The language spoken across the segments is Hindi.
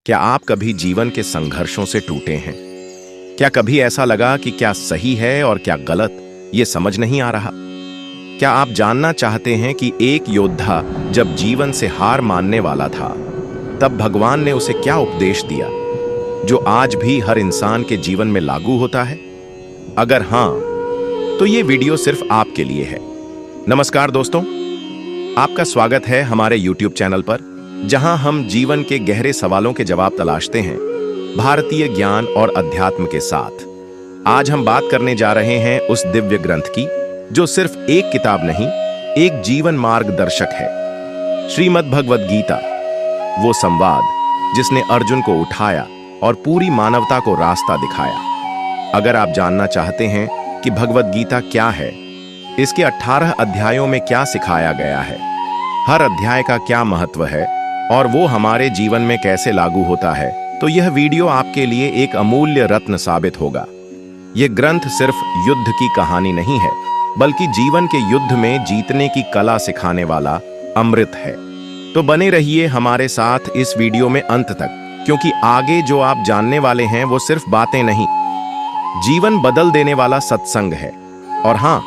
क्या आप कभी जीवन के संघर्षों से टूटे हैं? क्या कभी ऐसा लगा कि क्या सही है और क्या गलत, ये समझ नहीं आ रहा? क्या आप जानना चाहते हैं कि एक योद्धा जब जीवन से हार मानने वाला था, तब भगवान ने उसे क्या उपदेश दिया, जो आज भी हर इंसान के जीवन में लागू होता है? अगर हां, तो ये वीडियो सिर्फ आपके लिए है। नमस्कार दोस्तों, आपका स्वागत है हमारे YouTube चैनल पर, जहां हम जीवन के गहरे सवालों के जवाब तलाशते हैं, भारतीय ज्ञान और अध्यात्म के साथ। आज हम बात करने जा रहे हैं उस दिव्य ग्रंथ की, जो सिर्फ एक किताब नहीं, एक जीवन मार्गदर्शक है। श्रीमद् भगवद गीता, वो संवाद जिसने अर्जुन को उठाया और पूरी मानवता को रास्ता दिखाया। अगर आप जानना चाहते हैं कि भगवद गीता क्या है, इसके 18 अध्यायों में क्या सिखाया गया है, हर अध्याय का क्या महत्व है और वो हमारे जीवन में कैसे लागू होता है, तो यह वीडियो आपके लिए एक अमूल्य रत्न साबित होगा। यह ग्रंथ सिर्फ युद्ध की कहानी नहीं है, बल्कि जीवन के युद्ध में जीतने की कला सिखाने वाला अमृत है। तो बने रहिए हमारे साथ इस वीडियो में अंत तक, क्योंकि आगे जो आप जानने वाले हैं वो सिर्फ बातें नहीं, जीवन बदल देने वाला सत्संग है। और हां,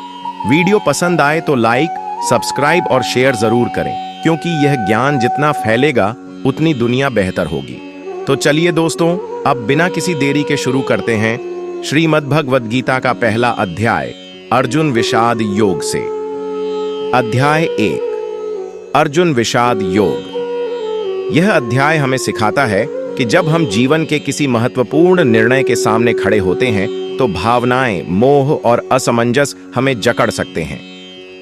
वीडियो पसंद आए तो लाइक, सब्सक्राइब और शेयर जरूर करें, क्योंकि यह ज्ञान जितना फैलेगा उतनी दुनिया बेहतर होगी। तो चलिए दोस्तों, अब बिना किसी देरी के शुरू करते हैं श्रीमद् भगवद गीता का पहला अध्याय, अर्जुन विषाद योग से। अध्याय 1, अर्जुन विषाद योग। यह अध्याय हमें सिखाता है कि जब हम जीवन के किसी महत्वपूर्ण निर्णय के सामने खड़े होते हैं, तो भावनाएं, मोह और असमंजस हमें जकड़ सकते हैं।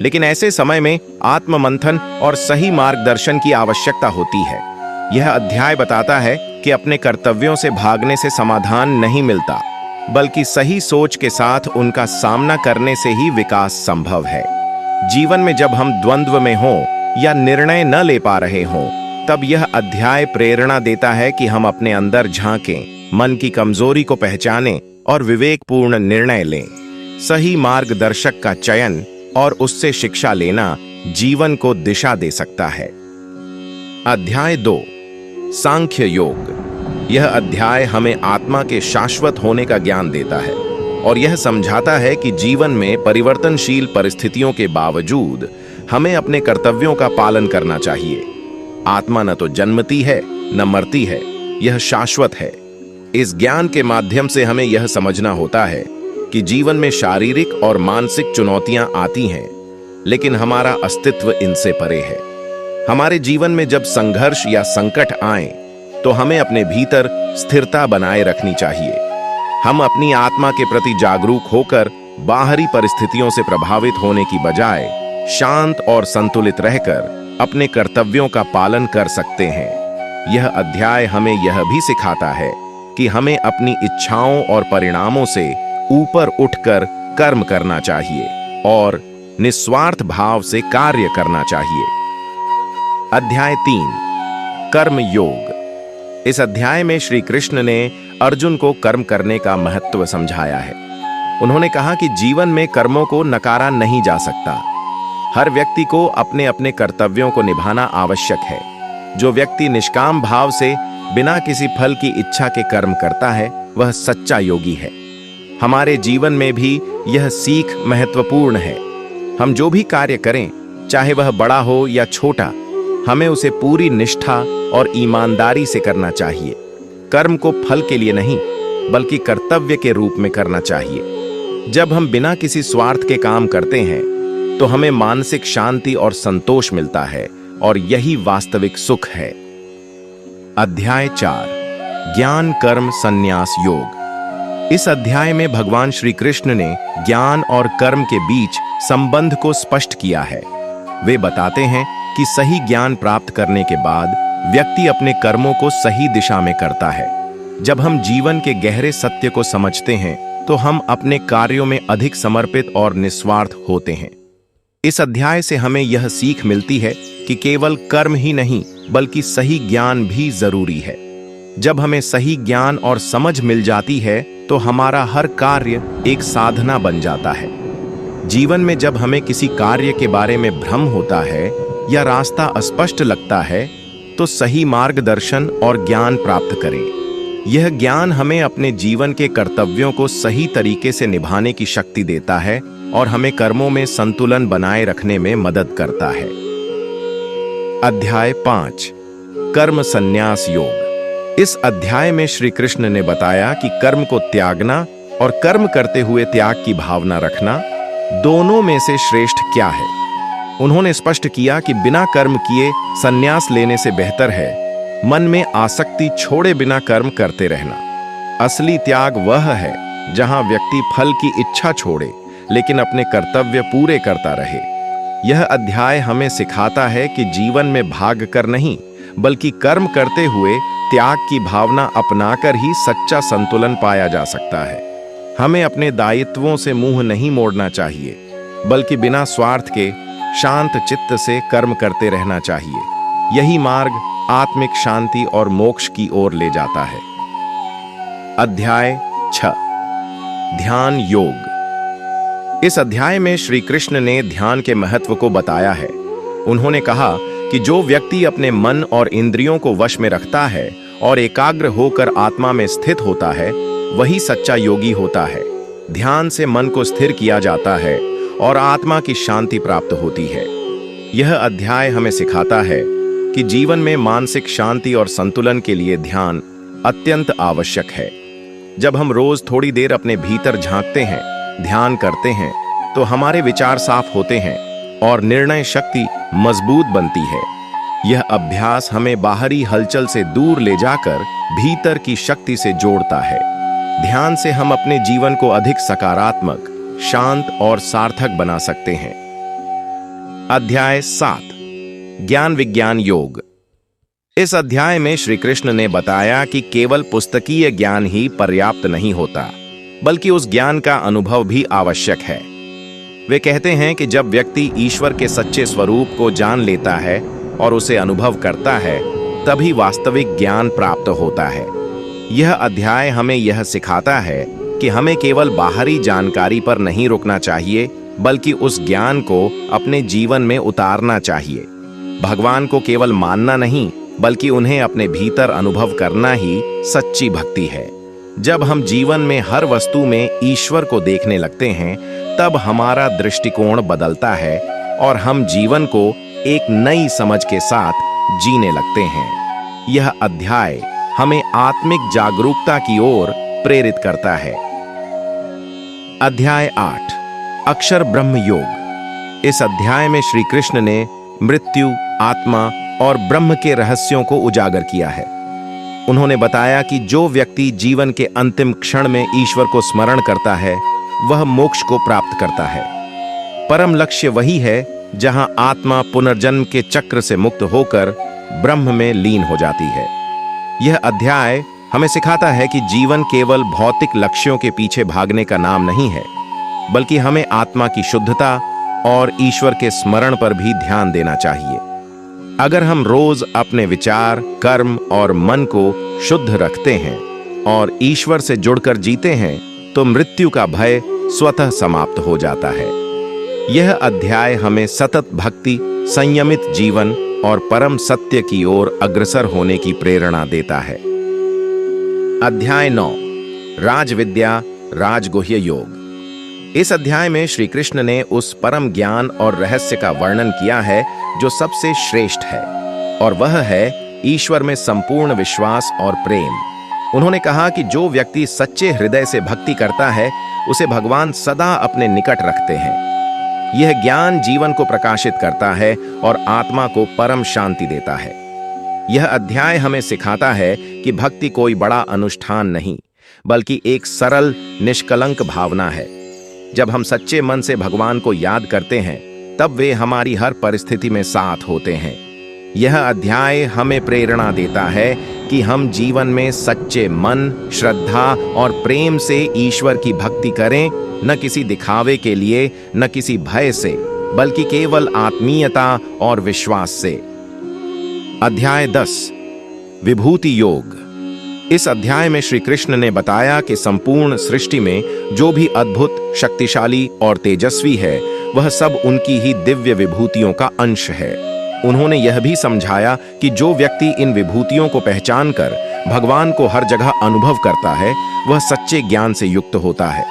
लेकिन ऐसे समय में आत्ममंथन और सही मार्गदर्शन की आवश्यकता होती है। यह अध्याय बताता है कि अपने कर्तव्यों से भागने से समाधान नहीं मिलता, बल्कि सही सोच के साथ उनका सामना करने से ही विकास संभव है। जीवन में जब हम द्वंद्व में हों या निर्णय न ले पा रहे हों, तब यह अध्याय प्रेरणा देता है कि हम अपने अंदर झांकें, मन की कमजोरी को पहचानें और विवेकपूर्ण निर्णय लें। सही मार्गदर्शक का चयन और उससे शिक्षा लेना जीवन को दिशा दे सकता है। अध्याय 2, सांख्य योग। यह अध्याय हमें आत्मा के शाश्वत होने का ज्ञान देता है और यह समझाता है कि जीवन में परिवर्तनशील परिस्थितियों के बावजूद हमें अपने कर्तव्यों का पालन करना चाहिए। आत्मा न तो जन्मती है न मरती है, यह शाश्वत है। इस ज्ञान के माध्यम से हमें यह समझना होता है कि जीवन में शारीरिक और मानसिक चुनौतियां आती हैं, लेकिन हमारा अस्तित्व इनसे परे है। हमारे जीवन में जब संघर्ष या संकट आए, तो हमें अपने भीतर स्थिरता बनाए रखनी चाहिए। हम अपनी आत्मा के प्रति जागरूक होकर बाहरी परिस्थितियों से प्रभावित होने की बजाय शांत और संतुलित रहकर अपने कर्तव्यों का पालन कर सकते हैं। यह अध्याय हमें यह भी सिखाता है कि हमें अपनी इच्छाओं और परिणामों से ऊपर उठकर कर्म करना चाहिए और निस्वार्थ भाव से कार्य करना चाहिए। अध्याय 3, कर्म योग। इस अध्याय में श्री कृष्ण ने अर्जुन को कर्म करने का महत्व समझाया है। उन्होंने कहा कि जीवन में कर्मों को नकारा नहीं जा सकता। हर व्यक्ति को अपने अपने कर्तव्यों को निभाना आवश्यक है। जो व्यक्ति निष्काम भाव से बिना किसी फल की इच्छा के कर्म करता है, वह सच्चा योगी है। हमारे जीवन में भी यह सीख महत्वपूर्ण है। हम जो भी कार्य करें, चाहे वह बड़ा हो या छोटा, हमें उसे पूरी निष्ठा और ईमानदारी से करना चाहिए। कर्म को फल के लिए नहीं, बल्कि कर्तव्य के रूप में करना चाहिए। जब हम बिना किसी स्वार्थ के काम करते हैं, तो हमें मानसिक शांति और संतोष मिलता है, और यही वास्तविक सुख है। अध्याय 4, ज्ञान कर्म संन्यास योग। इस अध्याय में भगवान श्री कृष्ण ने ज्ञान और कर्म के बीच संबंध को स्पष्ट किया है। वे बताते हैं कि सही ज्ञान प्राप्त करने के बाद व्यक्ति अपने कर्मों को सही दिशा में करता है। जब हम जीवन के गहरे सत्य को समझते हैं, तो हम अपने कार्यों में अधिक समर्पित और निस्वार्थ होते हैं। इस अध्याय से हमें यह सीख मिलती है कि केवल कर्म ही नहीं, बल्कि सही ज्ञान भी जरूरी है। जब हमें सही ज्ञान और समझ मिल जाती है, तो हमारा हर कार्य एक साधना बन जाता है। जीवन में जब हमें किसी कार्य के बारे में भ्रम होता है या रास्ता अस्पष्ट लगता है, तो सही मार्गदर्शन और ज्ञान प्राप्त करें। यह ज्ञान हमें अपने जीवन के कर्तव्यों को सही तरीके से निभाने की शक्ति देता है और हमें कर्मों में संतुलन बनाए रखने में मदद करता है। अध्याय 5 कर्म संन्यास योग। इस अध्याय में श्री कृष्ण ने बताया कि कर्म को त्यागना और कर्म करते हुए त्याग की भावना रखना दोनों में से श्रेष्ठ क्या है। उन्होंने स्पष्ट किया कि बिना कर्म किए संन्यास लेने से बेहतर है मन में आसक्ति छोड़े बिना कर्म करते रहना। असली त्याग वह है जहां व्यक्ति फल की इच्छा छोड़े लेकिन अपने कर्तव्य पूरे करता रहे। यह अध्याय हमें सिखाता है कि जीवन में भाग कर नहीं बल्कि कर्म करते हुए त्याग की भावना अपनाकर ही सच्चा संतुलन पाया जा सकता है। हमें अपने दायित्वों से मुंह नहीं मोड़ना चाहिए बल्कि बिना स्वार्थ के शांत चित्त से कर्म करते रहना चाहिए। यही मार्ग आत्मिक शांति और मोक्ष की ओर ले जाता है। अध्याय 6 ध्यान योग। इस अध्याय में श्री कृष्ण ने ध्यान के महत्व को बताया है। उन्होंने कहा कि जो व्यक्ति अपने मन और इंद्रियों को वश में रखता है और एकाग्र होकर आत्मा में स्थित होता है वही सच्चा योगी होता है। ध्यान से मन को स्थिर किया जाता है और आत्मा की शांति प्राप्त होती है। यह अध्याय हमें सिखाता है कि जीवन में मानसिक शांति और संतुलन के लिए ध्यान अत्यंत आवश्यक है। जब हम रोज थोड़ी देर अपने भीतर झांकते हैं, ध्यान करते हैं, तो हमारे विचार साफ होते हैं और निर्णय शक्ति मजबूत बनती है। यह अभ्यास हमें बाहरी हलचल से दूर ले जाकर भीतर की शक्ति से जोड़ता है। ध्यान से हम अपने जीवन को अधिक सकारात्मक, शांत और सार्थक बना सकते हैं। अध्याय 7 ज्ञान विज्ञान योग। इस अध्याय में श्री कृष्ण ने बताया कि केवल पुस्तकीय ज्ञान ही पर्याप्त नहीं होता बल्कि उस ज्ञान का अनुभव भी आवश्यक है। वे कहते हैं कि जब व्यक्ति ईश्वर के सच्चे स्वरूप को जान लेता है और उसे अनुभव करता है तभी वास्तविक ज्ञान प्राप्त होता है। यह अध्याय हमें यह सिखाता है कि हमें केवल बाहरी जानकारी पर नहीं रुकना चाहिए बल्कि उस ज्ञान को अपने जीवन में उतारना चाहिए। भगवान को केवल मानना नहीं बल्कि उन्हें अपने भीतर अनुभव करना ही सच्ची भक्ति है। जब हम जीवन में हर वस्तु में ईश्वर को देखने लगते हैं तब हमारा दृष्टिकोण बदलता है और हम जीवन को एक नई समझ के साथ जीने लगते हैं। यह अध्याय हमें आत्मिक जागरूकता की ओर प्रेरित करता है। अध्याय 8 अक्षर ब्रह्म योग। इस अध्याय में श्री कृष्ण ने मृत्यु, आत्मा और ब्रह्म के रहस्यों को उजागर किया है। उन्होंने बताया कि जो व्यक्ति जीवन के अंतिम क्षण में ईश्वर को स्मरण करता है वह मोक्ष को प्राप्त करता है। परम लक्ष्य वही है जहां आत्मा पुनर्जन्म के चक्र से मुक्त होकर ब्रह्म में लीन हो जाती है। यह अध्याय हमें सिखाता है कि जीवन केवल भौतिक लक्ष्यों के पीछे भागने का नाम नहीं है बल्कि हमें आत्मा की शुद्धता और ईश्वर के स्मरण पर भी ध्यान देना चाहिए। अगर हम रोज अपने विचार, कर्म और मन को शुद्ध रखते हैं और ईश्वर से जुड़कर जीते हैं तो मृत्यु का भय स्वतः समाप्त हो जाता है। यह अध्याय हमें सतत भक्ति, संयमित जीवन और परम सत्य की ओर अग्रसर होने की प्रेरणा देता है। अध्याय 9 राजविद्या राजगुह्य योग। इस अध्याय में श्री कृष्ण ने उस परम ज्ञान और रहस्य का वर्णन किया है जो सबसे श्रेष्ठ है और वह है ईश्वर में संपूर्ण विश्वास और प्रेम। उन्होंने कहा कि जो व्यक्ति सच्चे हृदय से भक्ति करता है उसे भगवान सदा अपने निकट रखते हैं। यह ज्ञान जीवन को प्रकाशित करता है और आत्मा को परम शांति देता है। यह अध्याय हमें सिखाता है कि भक्ति कोई बड़ा अनुष्ठान नहीं बल्कि एक सरल, निष्कलंक भावना है। जब हम सच्चे मन से भगवान को याद करते हैं तब वे हमारी हर परिस्थिति में साथ होते हैं। यह अध्याय हमें प्रेरणा देता है कि हम जीवन में सच्चे मन, श्रद्धा और प्रेम से ईश्वर की भक्ति करें, न किसी दिखावे के लिए, न किसी भय से, बल्कि केवल आत्मीयता और विश्वास से। अध्याय 10 विभूति योग। इस अध्याय में श्री कृष्ण ने बताया कि संपूर्ण सृष्टि में जो भी अद्भुत, शक्तिशाली और तेजस्वी है वह सब उनकी ही दिव्य विभूतियों का अंश है। उन्होंने यह भी समझाया कि जो व्यक्ति इन विभूतियों को पहचान कर भगवान को हर जगह अनुभव करता है वह सच्चे ज्ञान से युक्त होता है।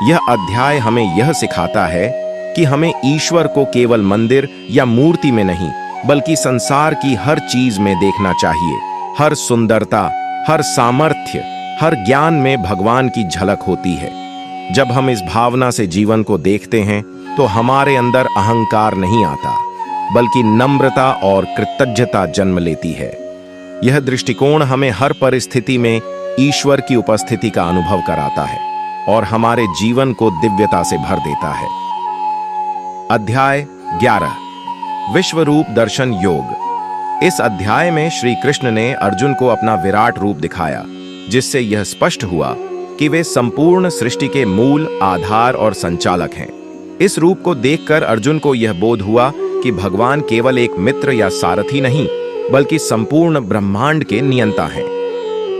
यह अध्याय हमें यह सिखाता है कि हमें ईश्वर को केवल मंदिर या मूर्ति में नहीं बल्कि संसार की हर चीज में देखना चाहिए। हर सुंदरता, हर सामर्थ्य, हर ज्ञान में भगवान की झलक होती है। जब हम इस भावना से जीवन को देखते हैं तो हमारे अंदर अहंकार नहीं आता बल्कि नम्रता और कृतज्ञता जन्म लेती है। यह दृष्टिकोण हमें हर परिस्थिति में ईश्वर की उपस्थिति का अनुभव कराता है और हमारे जीवन को दिव्यता से भर देता है। अध्याय 11 विश्व रूप दर्शन योग। इस अध्याय में श्री कृष्ण ने अर्जुन को अपना विराट रूप दिखाया, जिससे यह स्पष्ट हुआ कि वे संपूर्ण सृष्टि के मूल, आधार और संचालक हैं। इस रूप को देखकर अर्जुन को यह बोध हुआ कि भगवान केवल एक मित्र या सारथी नहीं बल्कि संपूर्ण ब्रह्मांड के नियंता हैं।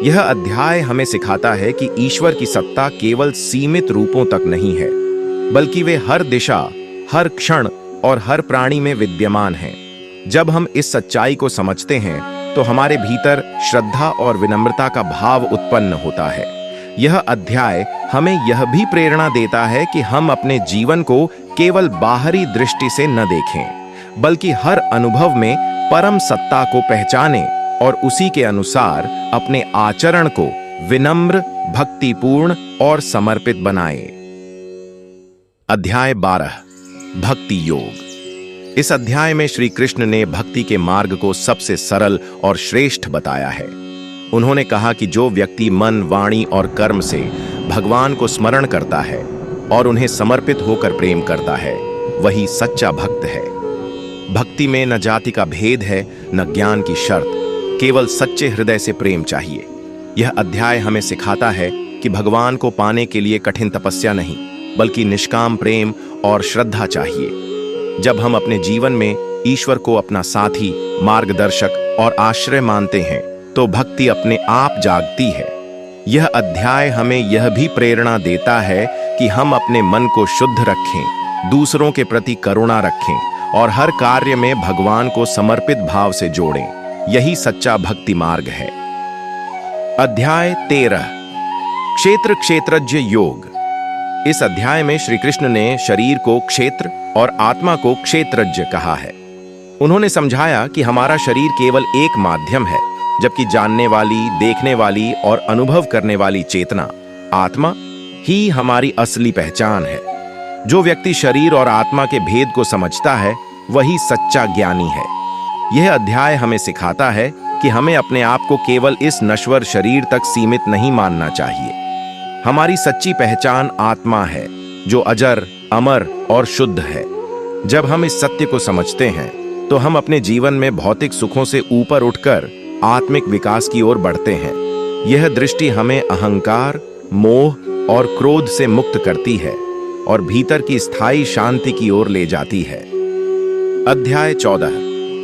यह अध्याय हमें सिखाता है कि ईश्वर की सत्ता केवल सीमित रूपों तक नहीं है बल्कि वे हर दिशा, हर क्षण और हर प्राणी में विद्यमान हैं। जब हम इस सच्चाई को समझते हैं तो हमारे भीतर श्रद्धा और विनम्रता का भाव उत्पन्न होता है। यह अध्याय हमें यह भी प्रेरणा देता है कि हम अपने जीवन को केवल बाहरी दृष्टि से न देखें बल्कि हर अनुभव में परम सत्ता को पहचानें और उसी के अनुसार अपने आचरण को विनम्र, भक्तिपूर्ण और समर्पित बनाएं। अध्याय 12 भक्ति योग। इस अध्याय में श्री कृष्ण ने भक्ति के मार्ग को सबसे सरल और श्रेष्ठ बताया है। उन्होंने कहा कि जो व्यक्ति मन, वाणी और कर्म से भगवान को स्मरण करता है और उन्हें समर्पित होकर प्रेम करता है वही सच्चा भक्त है। भक्ति में न जाति का भेद है न ज्ञान की शर्त, केवल सच्चे हृदय से प्रेम चाहिए। यह अध्याय हमें सिखाता है कि भगवान को पाने के लिए कठिन तपस्या नहीं बल्कि निष्काम प्रेम और श्रद्धा चाहिए। जब हम अपने जीवन में ईश्वर को अपना साथी, मार्गदर्शक और आश्रय मानते हैं तो भक्ति अपने आप जागती है। यह अध्याय हमें यह भी प्रेरणा देता है कि हम अपने मन को शुद्ध रखें, दूसरों के प्रति करुणा रखें और हर कार्य में भगवान को समर्पित भाव से जोड़ें। यही सच्चा भक्ति मार्ग है। अध्याय 13 क्षेत्र क्षेत्रज्ञ योग। इस अध्याय में श्री कृष्ण ने शरीर को क्षेत्र और आत्मा को क्षेत्रज्ञ कहा है। उन्होंने समझाया कि हमारा शरीर केवल एक माध्यम है, जबकि जानने वाली, देखने वाली और अनुभव करने वाली चेतना, आत्मा ही हमारी असली पहचान है। जो व्यक्ति शरीर और आत्मा के भेद को समझता है वही सच्चा ज्ञानी है। यह अध्याय हमें सिखाता है कि हमें अपने आप को केवल इस नश्वर शरीर तक सीमित नहीं मानना चाहिए। हमारी सच्ची पहचान आत्मा है जो अजर, अमर और शुद्ध है। जब हम इस सत्य को समझते हैं तो हम अपने जीवन में भौतिक सुखों से ऊपर उठकर आत्मिक विकास की ओर बढ़ते हैं। यह दृष्टि हमें अहंकार, मोह और क्रोध से मुक्त करती है और भीतर की स्थायी शांति की ओर ले जाती है। अध्याय 14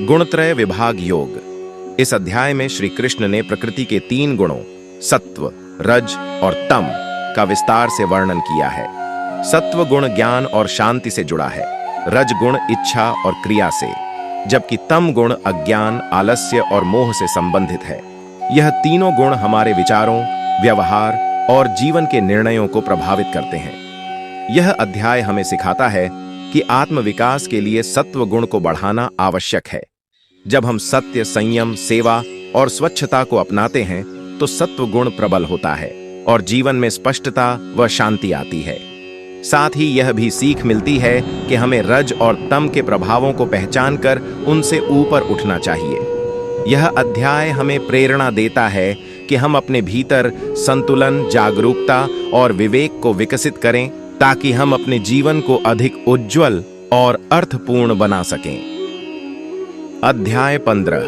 गुणत्रय विभाग योग। इस अध्याय में श्री कृष्ण ने प्रकृति के 3 गुणों सत्व, रज और तम का विस्तार से वर्णन किया है। सत्व गुण ज्ञान और शांति से जुड़ा है, रज गुण इच्छा और क्रिया से, जबकि तम गुण अज्ञान, आलस्य और मोह से संबंधित है। यह तीनों गुण हमारे विचारों, व्यवहार और जीवन के निर्णयों को प्रभावित करते हैं। यह अध्याय हमें सिखाता है कि आत्मविकास के लिए सत्व गुण को बढ़ाना आवश्यक है। जब हम सत्य, संयम, सेवा और स्वच्छता को अपनाते हैं तो सत्व गुण प्रबल होता है और जीवन में स्पष्टता व शांति आती है। साथ ही यह भी सीख मिलती है कि हमें रज और तम के प्रभावों को पहचानकर उनसे ऊपर उठना चाहिए। यह अध्याय हमें प्रेरणा देता है कि हम अपने भीतर संतुलन, जागरूकता और विवेक को विकसित करें ताकि हम अपने जीवन को अधिक उज्जवल और अर्थपूर्ण बना सकें। अध्याय 15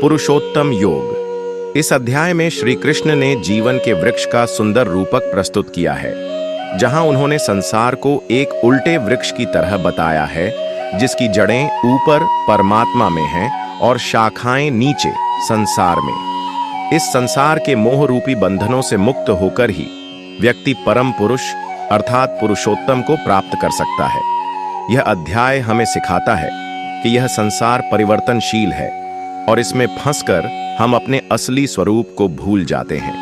पुरुषोत्तम योग। इस अध्याय में श्री कृष्ण ने जीवन के वृक्ष का सुंदर रूपक प्रस्तुत किया है, जहां उन्होंने संसार को एक उल्टे वृक्ष की तरह बताया है, जिसकी जड़ें ऊपर परमात्मा में हैं और शाखाएं नीचे संसार में। इस संसार के मोह रूपी बंधनों से मुक्त होकर ही व्यक्ति परम पुरुष अर्थात पुरुषोत्तम को प्राप्त कर सकता है। यह अध्याय हमें सिखाता है कि यह संसार परिवर्तनशील है और इसमें फंसकर हम अपने असली स्वरूप को भूल जाते हैं।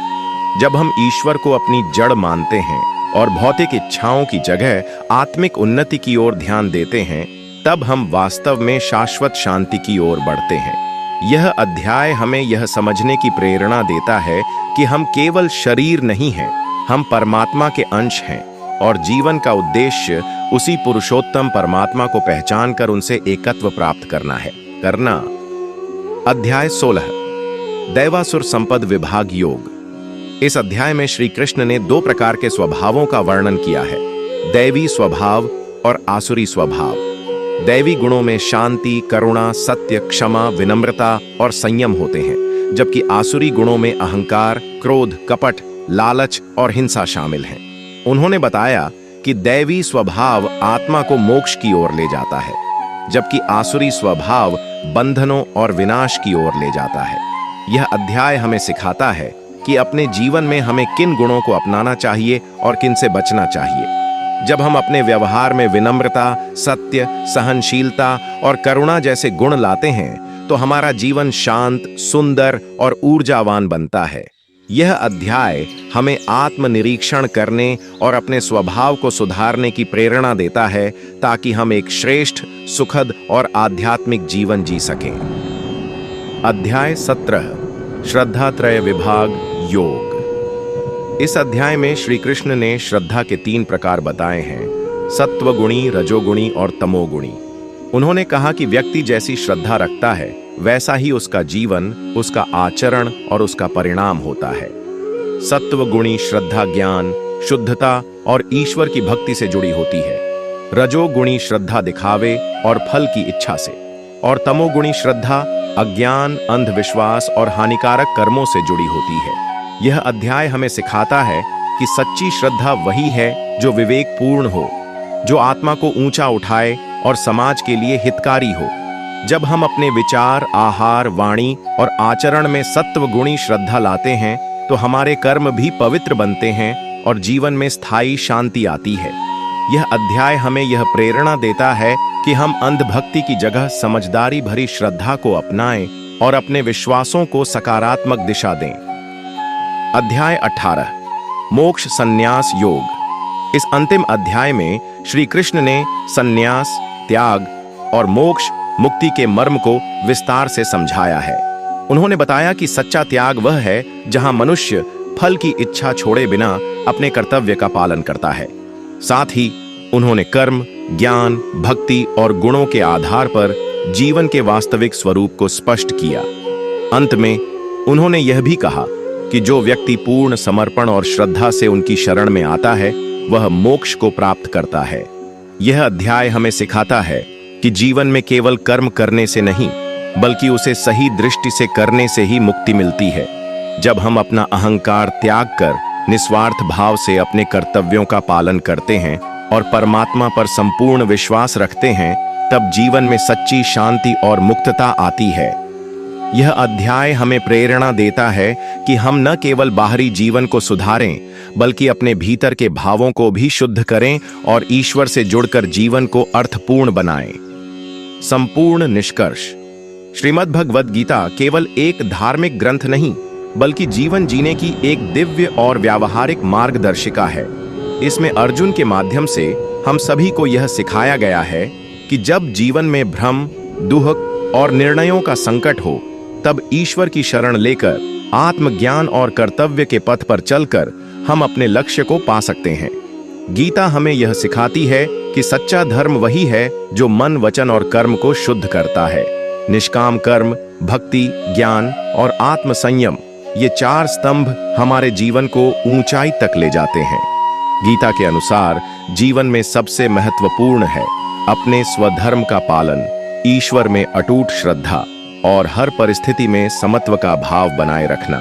जब हम ईश्वर को अपनी जड़ मानते हैं और भौतिक इच्छाओं की जगह आत्मिक उन्नति की ओर ध्यान देते हैं, तब हम वास्तव में शाश्वत शांति की ओर बढ़ते हैं। यह अध्याय हमें यह समझने की प्रेरणा देता है कि हम केवल शरीर नहीं हैं, हम परमात्मा के अंश हैं और जीवन का उद्देश्य उसी पुरुषोत्तम परमात्मा को पहचान कर उनसे एकत्व प्राप्त करना है। अध्याय 16 दैवासुर संपद विभाग योग। इस अध्याय में श्री कृष्ण ने 2 प्रकार के स्वभावों का वर्णन किया है, दैवी स्वभाव और आसुरी स्वभाव। दैवी गुणों में शांति, करुणा, सत्य, क्षमा, विनम्रता और संयम होते हैं, जबकि आसुरी गुणों में अहंकार, क्रोध, कपट, लालच और हिंसा शामिल हैं। उन्होंने बताया कि दैवी स्वभाव आत्मा को मोक्ष की ओर ले जाता है, जबकि आसुरी स्वभाव बंधनों और विनाश की ओर ले जाता है। यह अध्याय हमें सिखाता है कि अपने जीवन में हमें किन गुणों को अपनाना चाहिए और किन से बचना चाहिए। जब हम अपने व्यवहार में विनम्रता, सत्य, सहनशीलता और करुणा जैसे गुण लाते हैं, तो हमारा जीवन शांत, सुंदर और ऊर्जावान बनता है। यह अध्याय हमें आत्मनिरीक्षण करने और अपने स्वभाव को सुधारने की प्रेरणा देता है, ताकि हम एक श्रेष्ठ, सुखद और आध्यात्मिक जीवन जी सकें। अध्याय 17 श्रद्धात्रय विभाग योग। इस अध्याय में श्री कृष्ण ने श्रद्धा के 3 प्रकार बताए हैं, सत्वगुणी, रजोगुणी और तमोगुणी। उन्होंने कहा कि व्यक्ति जैसी श्रद्धा रखता है, वैसा ही उसका जीवन, उसका आचरण और उसका परिणाम होता है। सत्वगुणी श्रद्धा ज्ञान, शुद्धता और ईश्वर की भक्ति से जुड़ी होती है। रजोगुणी श्रद्धा दिखावे और फल की इच्छा से, और तमोगुणी श्रद्धा अज्ञान, अंधविश्वास और हानिकारक कर्मों से जुड़ी होती है। यह अध्याय हमें सिखाता है कि सच्ची श्रद्धा वही है जो विवेकपूर्ण हो, जो आत्मा को ऊंचा उठाए और समाज के लिए हितकारी हो। जब हम अपने विचार, आहार, वाणी और आचरण में सत्वगुणी श्रद्धा लाते हैं, तो हमारे कर्म भी पवित्र बनते हैं और जीवन में स्थायी शांति आती है। यह अध्याय हमें यह प्रेरणा देता है कि हम अंधभक्ति की जगह समझदारी भरी श्रद्धा को अपनाएं और अपने विश्वासों को सकारात्मक दिशा दें। अध्याय 18 मोक्ष संन्यास योग। इस अंतिम अध्याय में श्री कृष्ण ने संन्यास, त्याग और मोक्ष, मुक्ति के मर्म को विस्तार से समझाया है। उन्होंने बताया कि सच्चा त्याग वह है जहां मनुष्य फल की इच्छा छोड़े बिना अपने कर्तव्य का पालन करता है। साथ ही उन्होंने कर्म, ज्ञान, भक्ति और गुणों के आधार पर जीवन के वास्तविक स्वरूप को स्पष्ट किया। अंत में उन्होंने यह भी कहा कि जो व्यक्ति पूर्ण समर्पण और श्रद्धा से उनकी शरण में आता है, वह मोक्ष को प्राप्त करता है। यह अध्याय हमें सिखाता है कि जीवन में केवल कर्म करने से नहीं, बल्कि उसे सही दृष्टि से करने से ही मुक्ति मिलती है। जब हम अपना अहंकार त्याग कर निस्वार्थ भाव से अपने कर्तव्यों का पालन करते हैं और परमात्मा पर संपूर्ण विश्वास रखते हैं, तब जीवन में सच्ची शांति और मुक्तता आती है। यह अध्याय हमें प्रेरणा देता है कि हम न केवल बाहरी जीवन को सुधारें, बल्कि अपने भीतर के भावों को भी शुद्ध करें और ईश्वर से जुड़कर जीवन को अर्थपूर्ण बनाएं। संपूर्ण निष्कर्ष। श्रीमद् भगवद गीता केवल एक धार्मिक ग्रंथ नहीं, बल्कि जीवन जीने की एक दिव्य और व्यावहारिक मार्गदर्शिका है। इसमें अर्जुन के माध्यम से हम सभी को यह सिखाया गया है कि जब जीवन में भ्रम, दुख और निर्णयों का संकट हो, तब ईश्वर की शरण लेकर आत्मज्ञान और कर्तव्य के पथ पर चलकर हम अपने लक्ष्य को पा सकते हैं। गीता हमें यह सिखाती है कि सच्चा धर्म वही है जो मन, वचन और कर्म को शुद्ध करता है। निष्काम कर्म, भक्ति, ज्ञान और आत्म संयम, ये 4 स्तंभ हमारे जीवन को ऊंचाई तक ले जाते हैं। गीता के अनुसार जीवन में सबसे महत्वपूर्ण है अपने स्वधर्म का पालन, ईश्वर में अटूट श्रद्धा और हर परिस्थिति में समत्व का भाव बनाए रखना।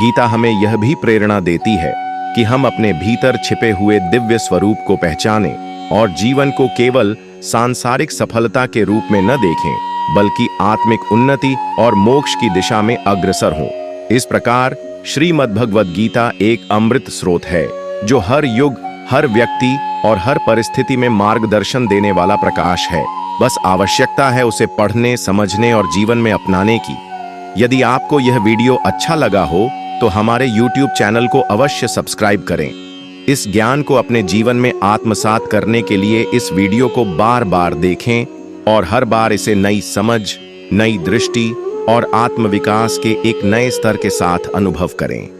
गीता हमें यह भी प्रेरणा देती है कि हम अपने भीतर छिपे हुए दिव्य स्वरूप को पहचानें और जीवन को केवल सांसारिक सफलता के रूप में न देखें, बल्कि आत्मिक उन्नति और मोक्ष की दिशा में अग्रसर हों। इस प्रकार श्रीमद्भगवद गीता एक अमृत स्रोत है जो हर युग, हर व्यक्ति और हर परिस्थिति में मार्गदर्शन देने वाला प्रकाश है। बस आवश्यकता है उसे पढ़ने, समझने और जीवन में अपनाने की। यदि आपको यह वीडियो अच्छा लगा हो तो हमारे YouTube चैनल को अवश्य सब्सक्राइब करें। इस ज्ञान को अपने जीवन में आत्मसात करने के लिए इस वीडियो को बार बार देखें और हर बार इसे नई समझ, नई दृष्टि और आत्मविकास के एक नए स्तर के साथ अनुभव करें।